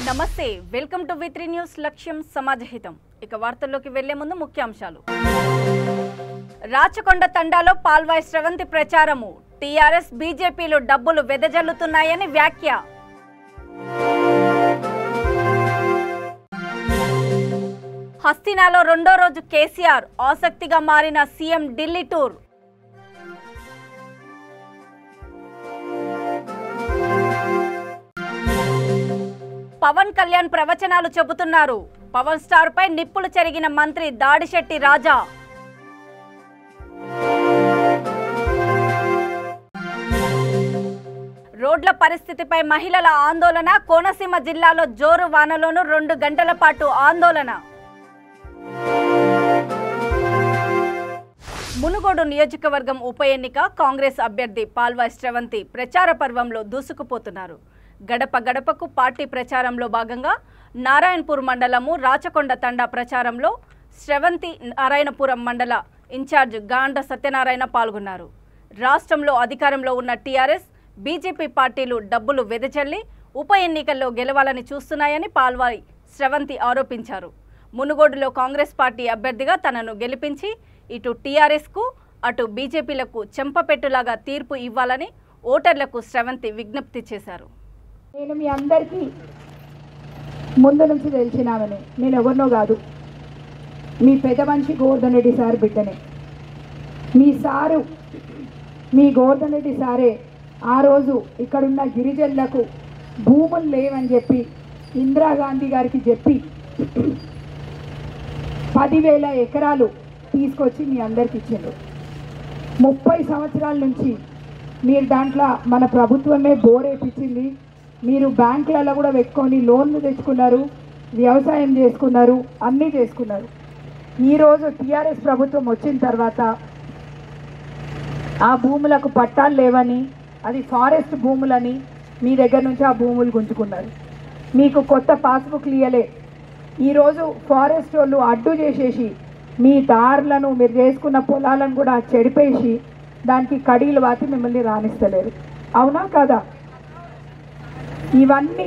నమస్తే welcome to వి3 news లక్ష్యం సమాజహితం ఇక వార్తల్లోకి వెళ్లే ముందు ముఖ్యాంశాలు రాచకొండ తండాలో పాల్వాయి శ్రవంతి ప్రచారము టీఆర్ఎస్ బీజేపీలో డబ్బులు వెదజల్లుతున్నాయని వ్యాఖ్య హస్తినాలో రెండో రోజు కేసీఆర్ ఆసక్తిగా మారిన సీఎం ఢిల్లీ టూర్ పవన్ కళ్యాణ్ ప్రవచనాలు చెబుతున్నారు పవన్ స్టార్ పై నిప్పులు చెరిగిన మంత్రి దాడిశెట్టి రాజా రోడ్ల పరిస్థితిపై మహిళల ఆందోళన కోనసీమ జిల్లాలో జోరు వానలోనూ 2 గంటల పాటు ఆందోళన మునుగోడు నియోజకవర్గం ఉప ఎన్నిక కాంగ్రెస్ అభ్యర్థి పాల్వాయి శ్రవంతి ప్రచార పర్వంలో దూసుకుపోతున్నారు గడప గడపకు పార్టీ ప్రచారంలో భాగంగా నారాయణపూర్ మండలము రాచకొండ తండా ప్రచారంలో శ్రవంతి నారాయణపురం మండల ఇన్ఛార్జ్ గాండ సత్యనారాయణ పాల్గొన్నారు రాష్ట్రంలో అధికారంలో ఉన్న టీఆర్ఎస్ బీజేపీ పార్టీలు డబ్బులు వెదజల్లి ఉప ఎన్నికల్లో గెలవాలని చూస్తున్నాయని పాల్వాయి శ్రవంతి ఆరోపించారు మునుగోడులో కాంగ్రెస్ పార్టీ అభ్యర్థిగా తనను గెలిపించి ఇటు టీఆర్ఎస్కు అటు బీజేపీలకు చెంపపెట్టులాగా తీర్పు ఇవ్వాలని ఓటర్లకు శ్రవంతి విజ్ఞప్తి చేశారు నేను మీ అందరికీ ముందు నుంచి తెలిసినామని నేను ఎవరినో కాదు మీ పెద్ద మనిషి గోవర్ధన్ రెడ్డి సార్ బిడ్డనే మీ గోవర్ధన్ రెడ్డి సారే ఆ రోజు ఇక్కడున్న గిరిజనులకు భూములు లేవని చెప్పి ఇందిరాగాంధీ గారికి చెప్పి 10,000 ఎకరాలు తీసుకొచ్చి మీ అందరికి ఇచ్చిండ్రు 30 సంవత్సరాల నుంచి మీరు దాంట్లో మన ప్రభుత్వమే బోరేపించింది మీరు బ్యాంకులలో కూడా పెట్టుకొని లోన్లు తెచ్చుకున్నారు వ్యవసాయం చేసుకున్నారు అన్నీ చేసుకున్నారు ఈరోజు టీఆర్ఎస్ ప్రభుత్వం వచ్చిన తర్వాత ఆ భూములకు పట్టాలు లేవని అది ఫారెస్ట్ భూములని మీ దగ్గర నుంచి ఆ భూములు గుంజుకున్నారు మీకు కొత్త పాస్బుక్లు ఇయ్యలే ఈరోజు ఫారెస్ట్ వాళ్ళు అడ్డు చేసేసి మీ దారులను మీరు చేసుకున్న పొలాలను కూడా చెడిపేసి దానికి కడీలు వాతి మిమ్మల్ని రాణిస్తలేరు అవునా కదా ఇవన్నీ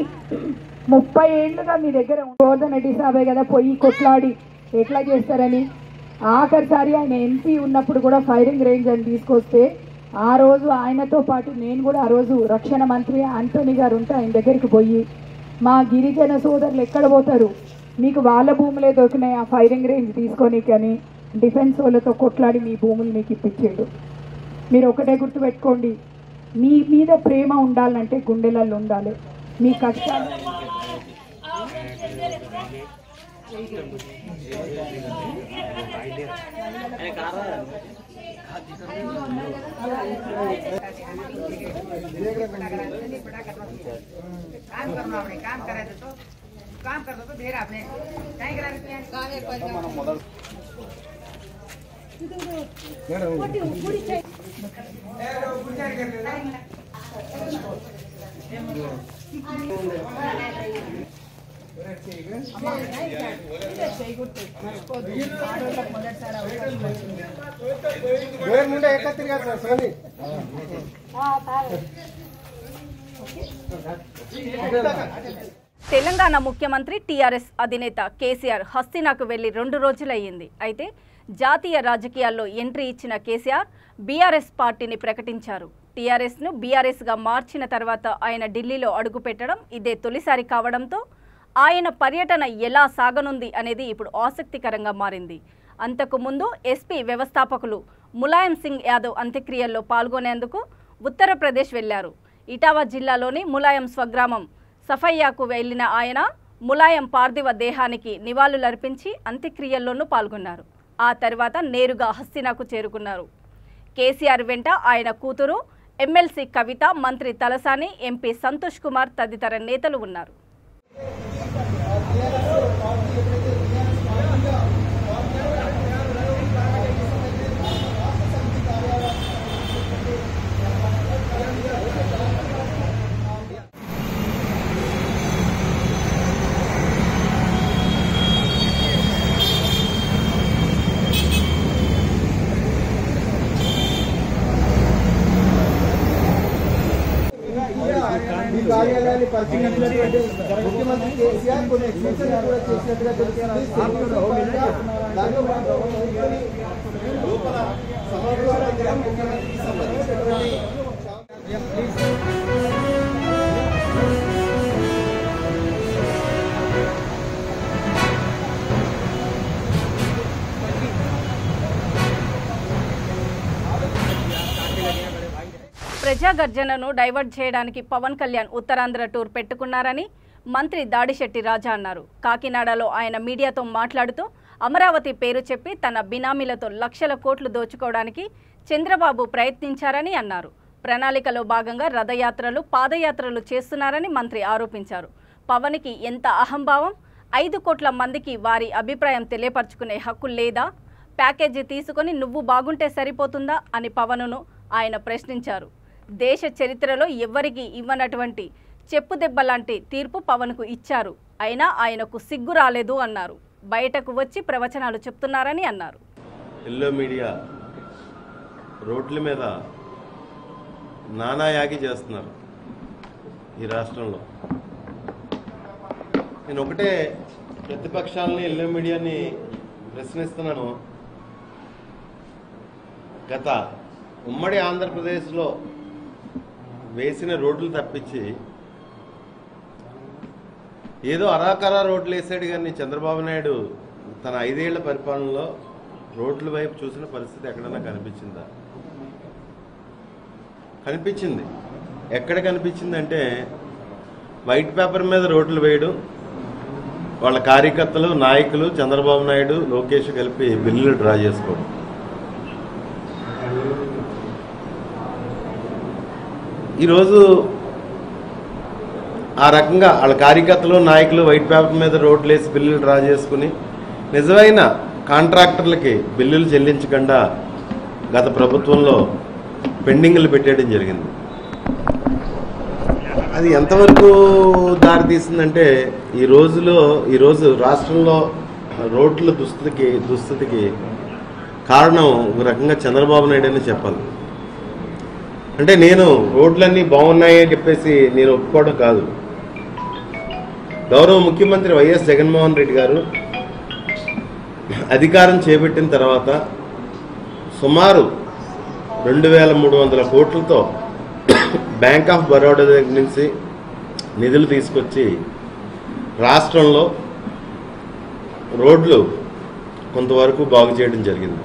30 ఏళ్ళుగా మీ దగ్గర గోవర్ధన్ రెడ్డి సాబే కదా పోయి కొట్లాడి ఎట్లా చేస్తారని ఆఖరిసారి ఆయన ఎంపీ ఉన్నప్పుడు కూడా ఫైరింగ్ రేంజ్ అని తీసుకొస్తే ఆ రోజు ఆయనతో పాటు నేను కూడా ఆ రోజు రక్షణ మంత్రి ఆంటోనీ గారు ఉంటే ఆయన దగ్గరికి పోయి మా గిరిజన సోదరులు ఎక్కడ పోతారు మీకు వాళ్ళ భూములే దొరికినాయి ఆ ఫైరింగ్ రేంజ్ తీసుకొని కానీ డిఫెన్స్ వాళ్ళతో కొట్లాడి మీ భూములు మీకు ఇప్పించాడు మీరు ఒకటే గుర్తుపెట్టుకోండి మీ మీద ప్రేమ ఉండాలంటే గుండెలలో ఉండాలి మీ కష్టాలు काम कर दो तो देर आपने नहीं करा ముందే ఎట్లా తిరిగారు సార్ తెలంగాణ ముఖ్యమంత్రి టీఆర్ఎస్ అధినేత కేసీఆర్ హస్తినాకు వెళ్లి 2 రోజులయ్యింది అయితే జాతీయ రాజకీయాల్లో ఎంట్రీ ఇచ్చిన కేసీఆర్ బీఆర్ఎస్ పార్టీని ప్రకటించారు టీఆర్ఎస్ను బీఆర్ఎస్గా మార్చిన తర్వాత ఆయన ఢిల్లీలో అడుగుపెట్టడం ఇదే తొలిసారి కావడంతో ఆయన పర్యటన ఎలా సాగనుంది అనేది ఇప్పుడు ఆసక్తికరంగా మారింది అంతకుముందు ఎస్పీ వ్యవస్థాపకులు ములాయం సింగ్ యాదవ్ అంత్యక్రియల్లో పాల్గొనేందుకు ఉత్తరప్రదేశ్ వెళ్లారు ఇటావా జిల్లాలోని ములాయం స్వగ్రామం సఫయ్యాకు వెళ్లిన ఆయన ములాయం పార్థివ దేహానికి నివాళులర్పించి అంత్యక్రియల్లోనూ పాల్గొన్నారు ఆ తర్వాత నేరుగా హస్తినాకు చేరుకున్నారు కేసీఆర్ వెంట ఆయన కూతురు ఎమ్మెల్సీ కవిత మంత్రి తలసాని ఎంపీ సంతోష్ కుమార్ తదితర నేతలు ఉన్నారు కార్యాలయాన్ని పరిశీలించినటువంటి ముఖ్యమంత్రి కేసీఆర్ కొన్ని సూచనలు కూడా చేసినట్టుగా తెలుస్తుంది. దాంట్లో లోపల సమావేశం ముఖ్యమంత్రికి సంబంధించినటువంటి ప్రజాగర్జనను డైవర్ట్ చేయడానికి పవన్ కళ్యాణ్ ఉత్తరాంధ్ర టూర్ పెట్టుకున్నారని మంత్రి దాడిశెట్టి రాజా అన్నారు. కాకినాడలో ఆయన మీడియాతో మాట్లాడుతూ అమరావతి పేరు చెప్పి తన బినామీలతో లక్షల కోట్లు దోచుకోవడానికి చంద్రబాబు ప్రయత్నించారని అన్నారు. ప్రణాళికలో భాగంగా రథయాత్రలు, పాదయాత్రలు చేస్తున్నారని మంత్రి ఆరోపించారు. పవన్కి ఎంత అహంభావం, 5 కోట్ల మందికి వారి అభిప్రాయం తెలియపరచుకునే హక్కు లేదా? ప్యాకేజీ తీసుకొని నువ్వు బాగుంటే సరిపోతుందా అని పవన్ను ఆయన ప్రశ్నించారు. దేశ చరిత్రలో ఎవ్వరికీ ఇవ్వనటువంటి చెప్పుదెబ్బ లాంటి తీర్పు పవన్కు ఇచ్చారు. అయినా ఆయనకు సిగ్గు రాలేదు అన్నారు. బయటకు వచ్చి ప్రవచనాలు చెప్తున్నారని అన్నారు. ఎల్లో మీడియా రోడ్ల మీద నానాయాగి చేస్తున్నారు ఈ రాష్ట్రంలో. నేను ఒకటే ప్రతిపక్షాలని ఎల్లో మీడియాని ప్రశ్నిస్తున్నాను. గత ఉమ్మడి ఆంధ్రప్రదేశ్లో వేసిన రోడ్లు తప్పించి ఏదో అరాకరా రోడ్లు వేసాడు కానీ చంద్రబాబు నాయుడు తన 5 ఏళ్ల పరిపాలనలో రోడ్ల వైపు చూసిన పరిస్థితి ఎక్కడన్నా కనిపించిందా? కనిపించింది. ఎక్కడ కనిపించిందంటే వైట్ పేపర్ మీద రోడ్లు వేయడం, వాళ్ళ కార్యకర్తలు, నాయకులు, చంద్రబాబు నాయుడు, లోకేష్ కలిపి బిల్లులు డ్రా చేసుకోవడం. ఈరోజు ఆ రకంగా వాళ్ళ కార్యకర్తలు, నాయకులు వైట్ పేపర్ మీద రోడ్లు వేసి బిల్లులు డ్రా చేసుకుని నిజమైన కాంట్రాక్టర్లకి బిల్లులు చెల్లించకుండా గత ప్రభుత్వంలో పెండింగ్లు పెట్టేయడం జరిగింది. అది ఎంతవరకు దారితీసిందంటే ఈరోజు రాష్ట్రంలో రోడ్ల దుస్థితికి కారణం ఒక రకంగా చంద్రబాబు నాయుడు అని చెప్పాలి. అంటే నేను రోడ్లన్నీ బాగున్నాయి అని చెప్పేసి నేను ఒప్పుకోవడం కాదు. గౌరవ ముఖ్యమంత్రి వైఎస్ జగన్మోహన్ రెడ్డి గారు అధికారం చేపట్టిన తర్వాత సుమారు 2300 కోట్లతో బ్యాంక్ ఆఫ్ బరోడా దగ్గర నుంచి నిధులు తీసుకొచ్చి రాష్ట్రంలో రోడ్లు కొంతవరకు బాగు చేయడం జరిగింది.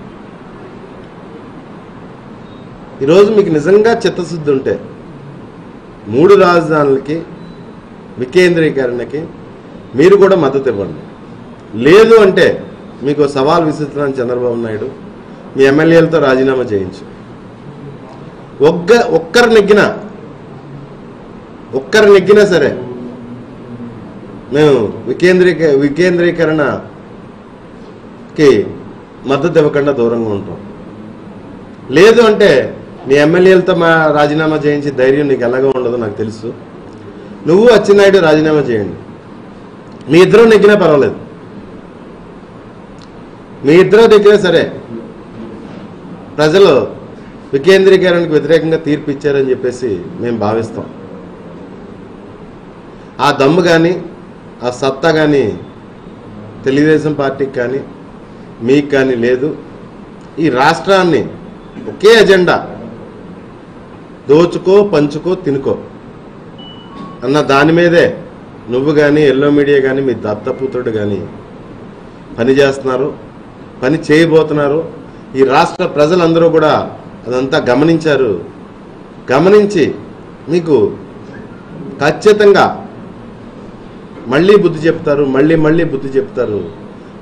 ఈరోజు మీకు నిజంగా చిత్తశుద్ధి ఉంటే 3 రాజధానులకి వికేంద్రీకరణకి మీరు కూడా మద్దతు ఇవ్వండి. లేదు అంటే మీకు సవాల్ విసురుతున్నాను చంద్రబాబు నాయుడు, మీ ఎమ్మెల్యేలతో రాజీనామా చేయించు. ఒక్కరు నెగ్గినా సరే మేము వికేంద్రీకరణకి మద్దతు ఇవ్వకుండా దూరంగా ఉంటాం. లేదు అంటే మీ ఎమ్మెల్యేలతో మా రాజీనామా చేయించి ధైర్యం నీకు ఎలాగో ఉండదో నాకు తెలుసు. నువ్వు అచ్చెన్నాయుడు రాజీనామా చేయండి. మీ ఇద్దరు నెగ్గినా పర్వాలేదు. మీ ఇద్దరు నెగ్గినా సరే ప్రజలు వికేంద్రీకరణకు వ్యతిరేకంగా తీర్పు ఇచ్చారని చెప్పేసి మేము భావిస్తాం. ఆ దమ్ము కానీ ఆ సత్తా కానీ తెలుగుదేశం పార్టీకి కానీ మీకు కానీ లేదు. ఈ రాష్ట్రాన్ని ఒకే ఎజెండా దోచుకో, పంచుకో, తినుకో అన్న దాని మీదే నువ్వు కానీ ఎల్లో మీడియా కానీ మీ దత్తపుత్రుడు కానీ పనిచేస్తున్నారు, పని చేయబోతున్నారు. ఈ రాష్ట్ర ప్రజలందరూ కూడా అదంతా గమనించారు. గమనించి మీకు ఖచ్చితంగా మళ్ళీ బుద్ధి చెప్తారు, మళ్ళీ బుద్ధి చెప్తారు.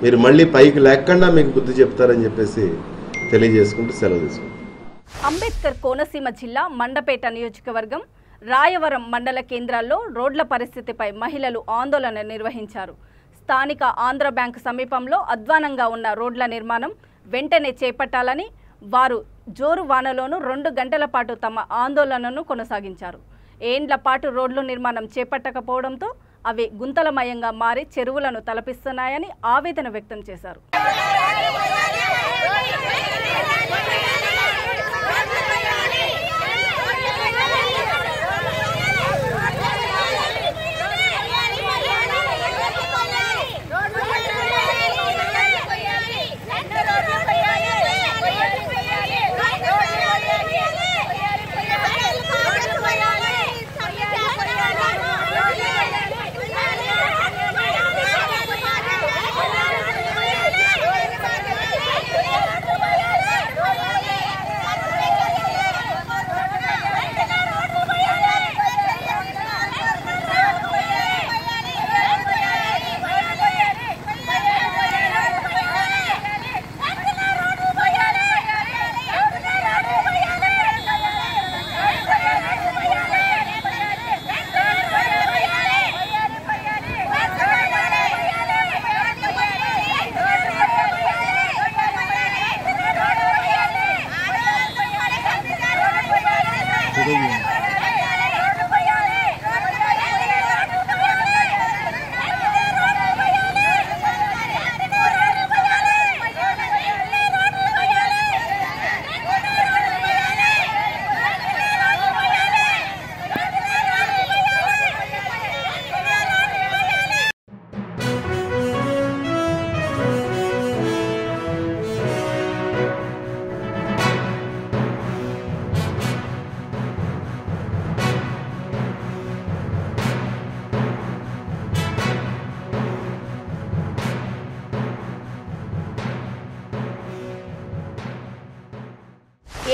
మీరు మళ్ళీ పైకి లేకుండా మీకు బుద్ధి చెప్తారని చెప్పేసి తెలియజేసుకుంటూ సెలవు తీసుకుంటాం. అంబేద్కర్ కోనసీమ జిల్లా మండపేట నియోజకవర్గం రాయవరం మండల కేంద్రాల్లో రోడ్ల పరిస్థితిపై మహిళలు ఆందోళన నిర్వహించారు. స్థానిక ఆంధ్ర బ్యాంకు సమీపంలో అధ్వానంగా ఉన్న రోడ్ల నిర్మాణం వెంటనే చేపట్టాలని వారు జోరు వానలోనూ 2 గంటల పాటు తమ ఆందోళనను కొనసాగించారు. ఏండ్ల పాటు రోడ్లు నిర్మాణం చేపట్టకపోవడంతో అవి గుంతలమయంగా మారి చెరువులను తలపిస్తున్నాయని ఆవేదన వ్యక్తం చేశారు.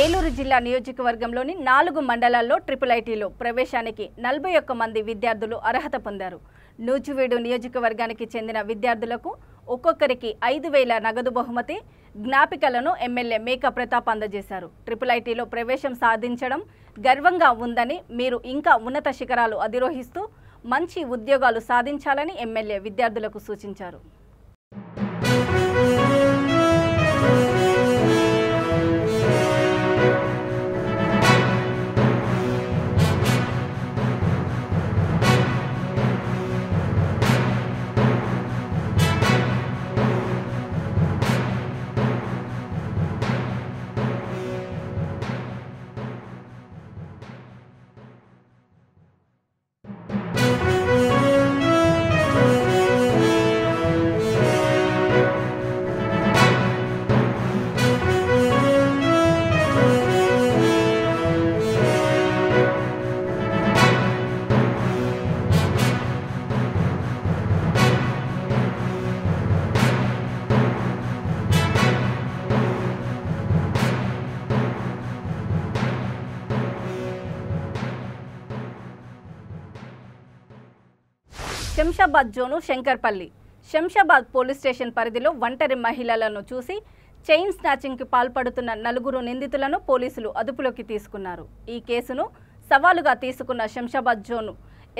ఏలూరు జిల్లా నియోజకవర్గంలోని 4 మండలాల్లో IIITలో ప్రవేశానికి 41 మంది విద్యార్థులు అర్హత పొందారు. నూజివీడు నియోజకవర్గానికి చెందిన విద్యార్థులకు ఒక్కొక్కరికి 5,000 నగదు బహుమతి, జ్ఞాపికలను ఎమ్మెల్యే మేకా ప్రతాప్ అందజేశారు. IIITలో ప్రవేశం సాధించడం గర్వంగా ఉందని, మీరు ఇంకా ఉన్నత శిఖరాలు అధిరోహిస్తూ మంచి ఉద్యోగాలు సాధించాలని ఎమ్మెల్యే విద్యార్థులకు సూచించారు. Shamshabad zone Shankarpally. Shamshabad police station పరిధిలో ఒంటరి మహిళలను చూసి చైన్ స్నాచింగ్కి పాల్పడుతున్న 4 నిందితులను పోలీసులు అదుపులోకి తీసుకున్నారు. ఈ కేసును సవాలుగా తీసుకున్న శంషాబాద్ జోను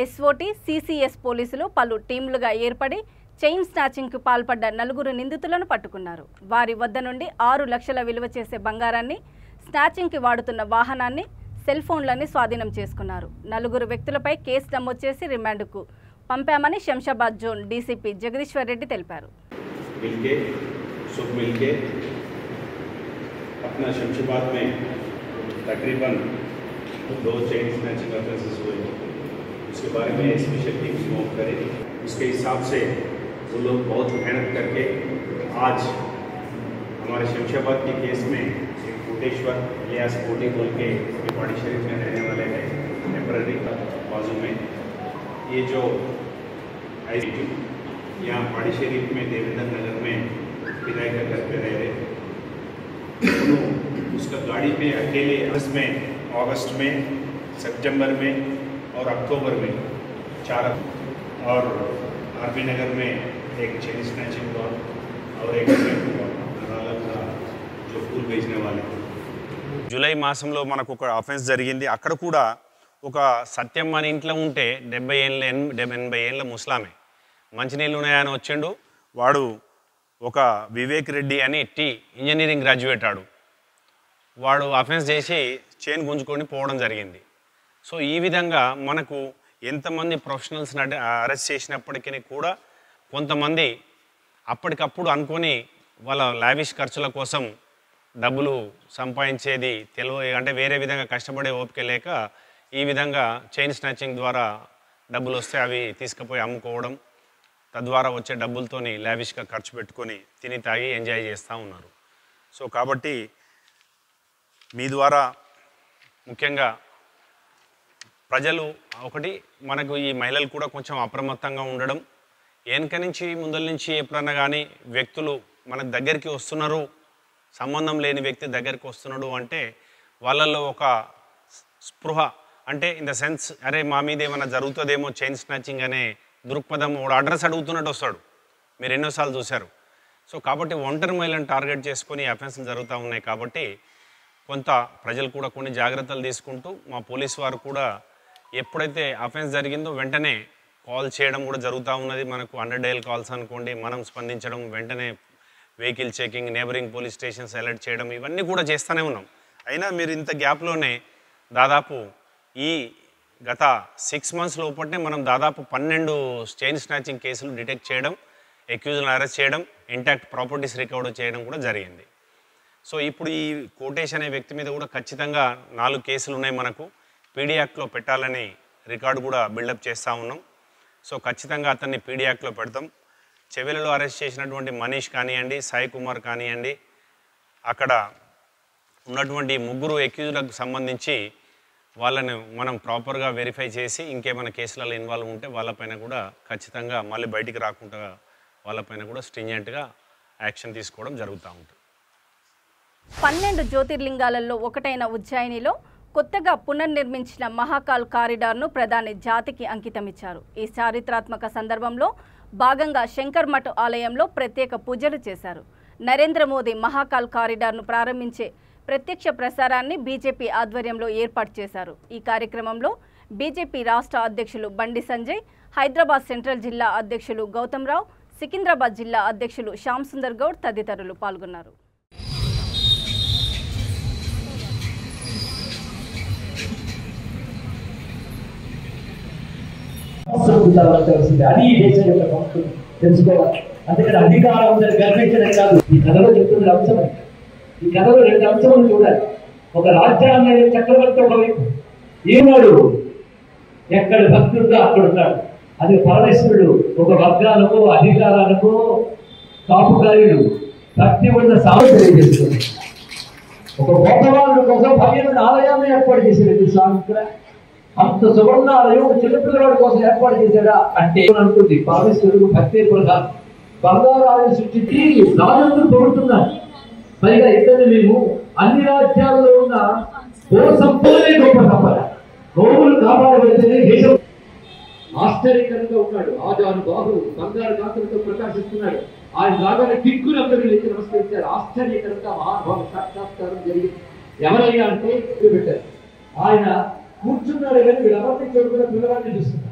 ఎస్ఓటీ, సిసిఎస్ పోలీసులు పలు టీంలుగా ఏర్పడి చైన్ స్నాచింగ్కి పాల్పడ్డ 4 నిందితులను పట్టుకున్నారు. వారి వద్ద నుండి 6 లక్షల విలువ చేసే బంగారాన్ని, స్నాచింగ్కి వాడుతున్న వాహనాన్ని, సెల్ ఫోన్లని స్వాధీనం చేసుకున్నారు. 4 వ్యక్తులపై కేసు నమోదు చేసి రిమాండ్కు పంపామని శంషాబాద్ జోన్ డీసీపీ జగదీశ్వర్ రెడ్డి తెలిపారు. अपना शमशाबाद में तकरीबन 2 चेन स्नैचिंग ऑफेंसेस हुए, उसके बारे में स्पेशल टीम स्मोक करे। उसके हिसाब से वो लोग बहुत मेहनत करके आज हमारे शमशाबाद के केस में एक कोटेश्वर इलियास कोटी बोल के पाड़ी शरीफ में रहने वाले हैं, टेम्पररी बाजू में। ये जो यहाँ पाड़ी शरीफ में देवेंद्र नगर में किराए का घर पे रह रहे, उसका गाड़ी पे अकेले अगस्त में, सितंबर में और अक्टूबर में 4, और आरबी नगर में एक चेन स्नैचिंग हुआ और एक जो फूल बेचने वाले। జూలై మాసంలో మనకు ఒక ఆఫెన్స్ జరిగింది. అక్కడ కూడా ఒక సత్యం మన ఇంట్లో ఉంటే 80 ఏళ్ళ ముస్లామే మంచినీళ్ళు ఉన్నాయని వచ్చిండు. వాడు ఒక వివేక్ రెడ్డి అని ఇంజనీరింగ్ గ్రాడ్యుయేట్ ఆడు. వాడు అఫెన్స్ చేసి చైన్ గుంజుకొని పోవడం జరిగింది. సో ఈ విధంగా మనకు ఎంతమంది ప్రొఫెషనల్స్ని అరెస్ట్ చేసినప్పటికీ కూడా కొంతమంది అప్పటికప్పుడు అనుకొని వాళ్ళ లావిష్ ఖర్చుల కోసం డబ్బులు సంపాదించేది అంటే వేరే విధంగా కష్టపడే ఓపిక లేక ఈ విధంగా చైన్ స్నాచింగ్ ద్వారా డబ్బులు వస్తే అవి తీసుకుపోయి అమ్ముకోవడం, తద్వారా వచ్చే డబ్బులతోని లావిష్గా ఖర్చు పెట్టుకొని తిని తాగి ఎంజాయ్ చేస్తూ ఉన్నారు. సో కాబట్టి మీ ద్వారా ముఖ్యంగా ప్రజలు ఒకటి మనకు ఈ మహిళలు కూడా కొంచెం అప్రమత్తంగా ఉండడం, వెనక నుంచి ముందల నుంచి ఎప్పుడన్నా కానీ వ్యక్తులు మన దగ్గరికి వస్తున్నారు, సంబంధం లేని వ్యక్తి దగ్గరికి వస్తున్నాడు అంటే వాళ్ళల్లో ఒక స్పృహ, అంటే ఇన్ ద సెన్స్ అరే మా మీద ఏమైనా జరుగుతుందేమో చైన్ స్నాచింగ్ అనే దృక్పథం, వాడు అడ్రస్ అడుగుతున్నట్టు వస్తాడు. మీరు ఎన్నోసార్లు చూశారు. సో కాబట్టి ఒంటరి మహిళలను టార్గెట్ చేసుకొని అఫెన్స్లు జరుగుతూ ఉన్నాయి. కాబట్టి కొంత ప్రజలు కూడా కొన్ని జాగ్రత్తలు తీసుకుంటూ మా పోలీసు వారు కూడా ఎప్పుడైతే అఫెన్స్ జరిగిందో వెంటనే కాల్ చేయడం కూడా జరుగుతూ ఉన్నది. మనకు 100 డయల్ కాల్స్ అనుకోండి, మనం స్పందించడం, వెంటనే vehicle checking, neighbouring police stations alert చేయడం, ఇవన్నీ కూడా చేస్తూనే ఉన్నాం. అయినా మీరు ఇంత గ్యాప్లోనే దాదాపు ఈ గత 6 months లోపటే మనం దాదాపు 12 చైన్ స్నాచింగ్ కేసులు డిటెక్ట్ చేయడం, అక్యూజ్లను అరెస్ట్ చేయడం, ఇంటాక్ట్ ప్రాపర్టీస్ రికవర్ చేయడం కూడా జరిగింది. సో ఇప్పుడు ఈ కోటేష్ అనే వ్యక్తి మీద కూడా ఖచ్చితంగా 4 కేసులు ఉన్నాయి. మనకు పీడీ యాక్ట్లో పెట్టాలని రికార్డు కూడా బిల్డప్ చేస్తూ ఉన్నాం. సో ఖచ్చితంగా అతన్ని పీడీ యాక్ట్లో పెడతాం. చెవెలలో అరెస్ట్ చేసినటువంటి మనీష్ కానివ్వండి, సాయి కుమార్ కానివ్వండి, అక్కడ ఉన్నటువంటి 3 అక్యూజ్లకు సంబంధించి వాళ్ళని మనం ప్రాపర్గా వెరిఫై చేసి ఇంకేమైనా కేసులలో ఇన్వాల్వ్ ఉంటే వాళ్ళపైన కూడా ఖచ్చితంగా మళ్ళీ బయటికి రాకుండా వాళ్ళపైన కూడా స్ట్రింజెంట్గా యాక్షన్ తీసుకోవడం జరుగుతూ ఉంటుంది. 12 జ్యోతిర్లింగాలలో ఒకటైన ఉజ్జయినిలో కొత్తగా పునర్నిర్మించిన మహాకాల్ కారిడార్ను ప్రధాని జాతికి అంకితమిచ్చారు. ఈ చారిత్రాత్మక సందర్భంలో భాగంగా శంకర్ మఠ్ ఆలయంలో ప్రత్యేక పూజలు చేశారు. నరేంద్ర మోదీ మహాకాల్ కారిడార్ను ప్రారంభించే ప్రత్యక్ష ప్రసారాన్ని బీజేపీ ఆధ్వర్యంలో ఏర్పాటు చేశారు. ఈ కార్యక్రమంలో బీజేపీ రాష్ట్ర అధ్యక్షులు బండి సంజయ్, హైదరాబాద్ సెంట్రల్ జిల్లా అధ్యక్షులు గౌతమ్ రావు, సికింద్రాబాద్ జిల్లా అధ్యక్షులు శ్యామ్ సుందర్ గౌడ్ తదితరులు పాల్గొన్నారు. అది ఈ దేశం యొక్క సంస్కృతి తెలుసుకోవాలి. అందుకని అధికారం ఉందని గర్వించడం కాదు. ఈ కథలో చెప్తున్న అంశం, ఈ కథలో 2 అంశాలను చూడాలి. ఒక రాజ్యాంగ చక్రవర్తి ఒకవైపు ఈనాడు ఎక్కడ భక్తుడుగా అక్కడ ఉన్నాడు. అది పరమేశ్వరుడు ఒక వర్గాలకు అధికారాలకు కాపుకారుడు భక్తి ఉన్న సాగు తెలియజేస్తుంది. ఒక గొప్పవాళ్ళ కోసం 15 ఆలయాన్ని ఏర్పాటు చేసేది స్వామి. ఇక్కడ అంత సువర్ణ ఆలయం చిన్నపిల్లవాడి కోసం ఏర్పాటు చేశాడా అంటే అంటుంది పరమేశ్వరుడు భక్తి ప్రధానం. బంగారు ఆలయం సృష్టించి రాజులను పొగుడుతున్నారు. పైగా ఇతన్ని మేము అన్ని రాజ్యాల్లో ఉన్న గో సంపూర్ణ గొప్ప సంపద, గోవులు కాపాడబడితేనే దేశం. ఆశ్చర్యకరంగా ఉన్నాడు. ఆజాను బాబు బంగారు కాంతులతో ప్రకాశిస్తున్నాడు. ఆయన రాగానే దిక్కులందరూ లేచి నమస్కరించారు. ఆశ్చర్యకరంగా మహాభావ సాక్షాత్కారం జరిగింది. ఎవరయ్యా అంటే పెట్టారు. ఆయన కూర్చున్నాడు కానీ వీళ్ళెవరిని చూడకుండా పిల్లవాడిని చూస్తున్నారు.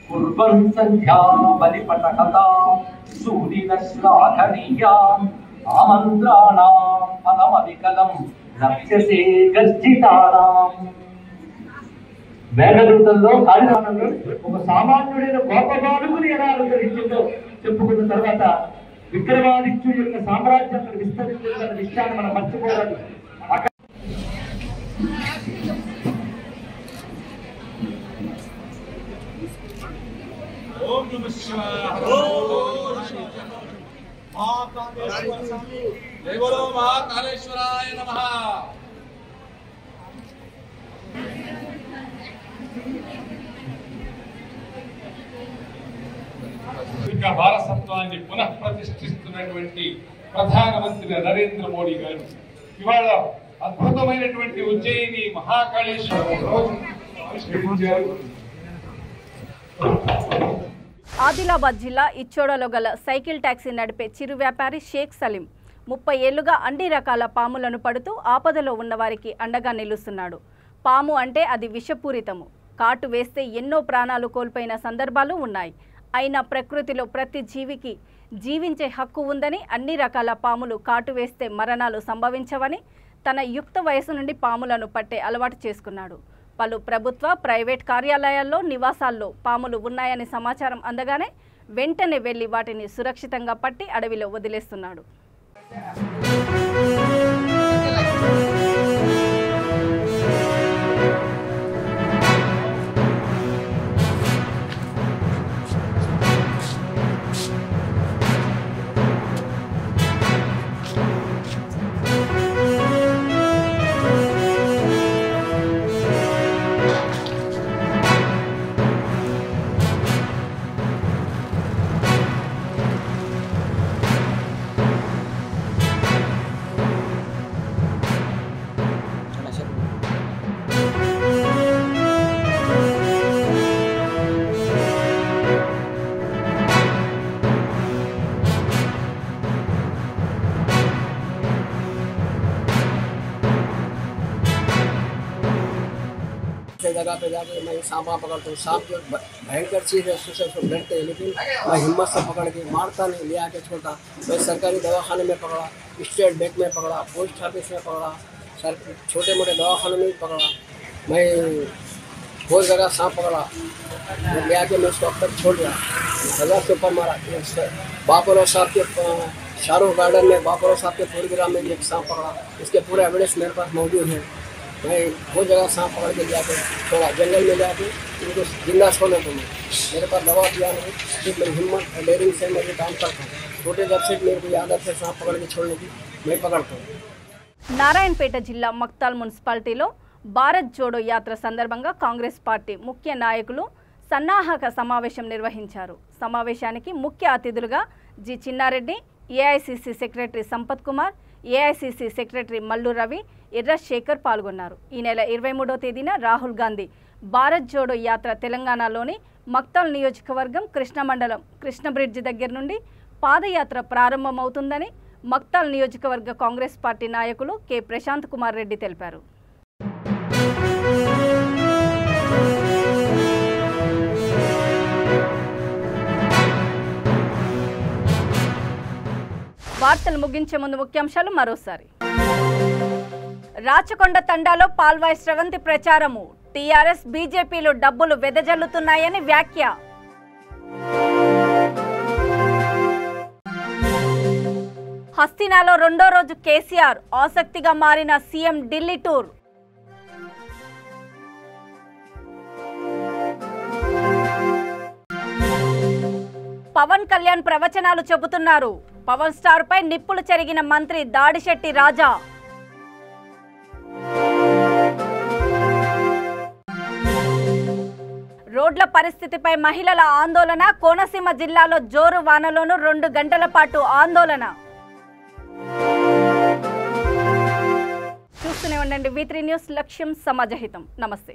కుర్వన్ సంధ్యా బలిపటకథా సూరినశ్లాఘనీయాం ఆమంత్రాణాం ఫలమవికలం లక్ష్యసే గర్జితానాం. మేఘదూతంలో కాళిదానంలో ఒక సామాన్యుడైన గోపబాలుగుని ఎలా అనుగ్రహించిందో చెప్పుకున్న తర్వాత విక్రమాదిత్యుడి యొక్క సామ్రాజ్యం విస్తరించిన విషయాన్ని మనం మర్చిపోవాలి. महाकालेश्वराय नमः. వారసత్వాన్ని పునః ప్రతిష్ఠిస్తున్నటువంటి ప్రధానమంత్రి నరేంద్ర మోడీ గారు ఇవాళ అద్భుతమైనటువంటి ఉజ్జయిని మహాకాళేశ్వరం. ఆదిలాబాద్ జిల్లా ఇచ్చోడలో గల సైకిల్ టాక్సీ నడిపే చిరు వ్యాపారి షేక్ సలీం 30 ఏళ్లుగా అన్ని రకాల పాములను పడుతూ ఆపదలో ఉన్నవారికి అండగా నిలుస్తున్నాడు. పాము అంటే అది విషపూరితము, కాటు వేస్తే ఎన్నో ప్రాణాలు కోల్పోయిన సందర్భాలు ఉన్నాయి. అయినా ప్రకృతిలో ప్రతి జీవికి జీవించే హక్కు ఉందని, అన్ని రకాల పాములు కాటు వేస్తే మరణాలు సంభవించవని తన యుక్త వయసు నుండి పాములను పట్టే అలవాటు చేసుకున్నాడు. పలు ప్రభుత్వ, ప్రైవేట్ కార్యాలయాల్లో, నివాసాల్లో పాములు ఉన్నాయని సమాచారం అందగానే వెంటనే వెళ్లి వాటిని సురక్షితంగా పట్టి అడవిలో వదిలేస్తున్నాడు. जगह पे जाके मैं सांप पकड़ता हूँ। सांप जो भयंकर चीज़ है उससे डरते हैं, लेकिन मैं हिम्मत से पकड़ के मारता नहीं, ले आके छोड़ता। मैं सरकारी दवाखाने में पकड़ा, स्टेट बैंक में पकड़ा, पोस्ट ऑफिस में पकड़ा, छोटे मोटे दवाखानों में भी पकड़ा। मैं बहुत जगह सांप पकड़ा, ले आके मैं उसको अब तक छोड़ दिया। 1000 से ऊपर मारा। बापोरा साहब के शाहरुख गार्डन में बापरो साहब के प्रोग्राम में भी एक सांप पकड़ा, इसके पूरे एविडेंस मेरे पास मौजूद है। मैं वो जगह सांप पकड़ के जाके थोड़ा जंगल में जाके उनको जिंदा छोड़ने को मेरे पास दवा दिया नहीं, सिर्फ मेरी हिम्मत और डेयरिंग से मैं ये काम करता हूँ। छोटे जब से मेरे को आदत है सांप पकड़ के छोड़ने की, मैं पकड़ता हूँ। నారాయణపేట జిల్లా మక్తాల్ మున్సిపాలిటీలో భారత్ జోడో యాత్ర సందర్భంగా కాంగ్రెస్ పార్టీ ముఖ్య నాయకులు సన్నాహక సమావేశం నిర్వహించారు. సమావేశానికి ముఖ్య అతిథులుగా G Chinna Reddy, AICC secretary Sampath Kumar, AICC secretary Mallu Ravi, ఎర్ర శేఖర్ పాల్గొన్నారు. ఈ నెల 23వ తేదీన రాహుల్ గాంధీ భారత్ జోడో యాత్ర తెలంగాణలోని మక్తాల్ నియోజకవర్గం కృష్ణ మండలం కృష్ణ బ్రిడ్జి దగ్గర నుండి పాదయాత్ర ప్రారంభమవుతుందని మక్తాల్ నియోజకవర్గ కాంగ్రెస్ పార్టీ నాయకులు కె ప్రశాంత్ కుమార్ రెడ్డి తెలిపారు. వార్తలు ముగించే ముందు ముఖ్యాంశాలు మరోసారి. రాచకొండ తండాలో పాల్వాయి స్రవంతి ప్రచారము. టీఆర్ఎస్ బీజేపీలు డబ్బులు వెదజల్లుతున్నాయని వ్యాఖ్య. హస్తినాలో రెండో రోజు కేసీఆర్, ఆసక్తిగా మారిన సీఎం ఢిల్లీ టూర్. పవన్ కళ్యాణ్ ప్రవచనాలు చెబుతున్నారు. పవన్ స్టార్ పై నిప్పులు చెరిగిన మంత్రి దాడిశెట్టి రాజా. రోడ్ల పరిస్థితిపై మహిళల ఆందోళన. కోనసీమ జిల్లాలో జోరు వానలోనూ 2 గంటల పాటు ఆందోళన. చూస్తూనే ఉండండి V3 న్యూస్, లక్ష్యం సమాజహితం. నమస్తే.